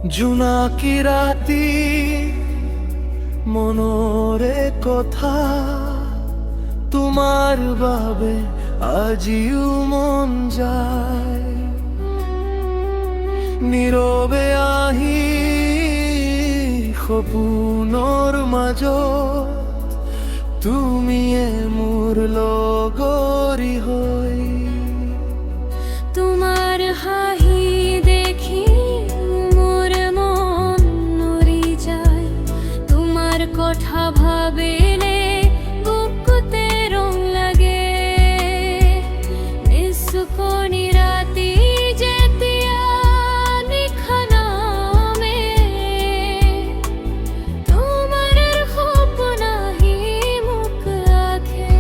জোনাকি রাতি মনরে কথা তোমার বাবে আজিও মন যায় নীরবে আহি সপোনৰ মাজত তুমি মোৰ লগৰী হৈ তোমার হাহি দেখি মোর মন নড়ি যায় তোমার কথা ভাবিলে বুকুতে রং লাগে নিশুকনি রাতি যেতিয়া নিশা নামে তোমার সপোন আহি মোক আঁকে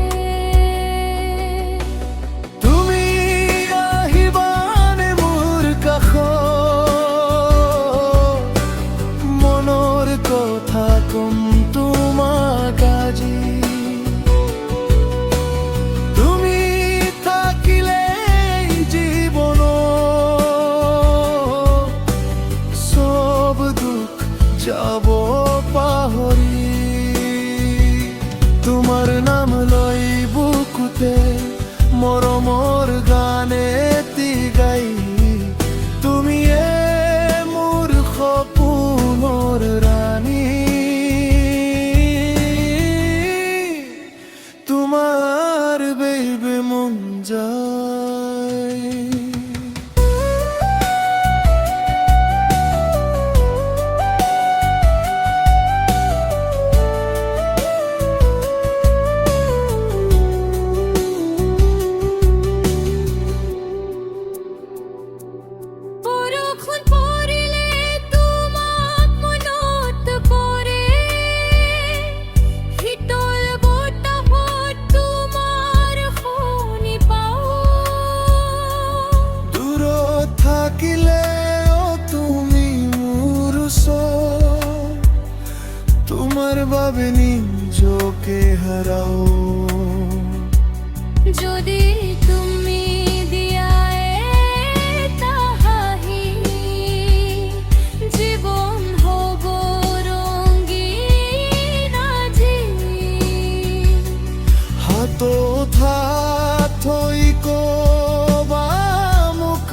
তুমি আহিবানে মোৰ কাষত মনৰ কথা কম তোমাক আজি তুমি থাকিলে জীৱনত সব দুখ যাব পাহৰি তোমাৰ নাম লৈ বুকুতে মৰমৰ গানে এটি গাই তুমিয়ে মোৰ সপোনৰ ৰাণী তোমাৰ বেইবে মন যায় বৰষুণ পৰিলে তোমাক মনত পৰে শীতল বতাহত তোমাৰ শুনি পাওঁ দূৰত থাকিলেও তুমি মোৰ ওচৰত তোমাৰ বাবে নিজকে হাৰাও যদি তুমি দিয়া এটা হাঁহি জীৱন হ'ব ৰঙীন আজি হাতত হাত থৈ কবা মোক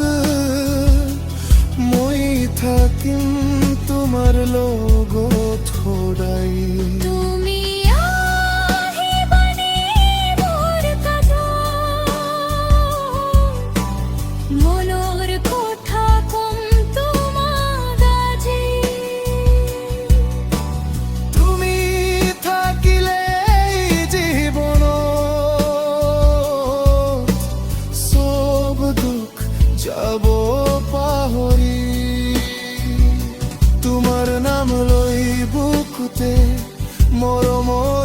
মই থাকিম তোমাৰ লগত সদায় তুমি আহিবানে মোৰ কাষত মনৰ কথা কম তোমাক আজি তুমি থাকিলে জীৱনত সব দুখ যাব পাহৰি তোমাৰ নাম লৈ বুকুতে মৰমৰ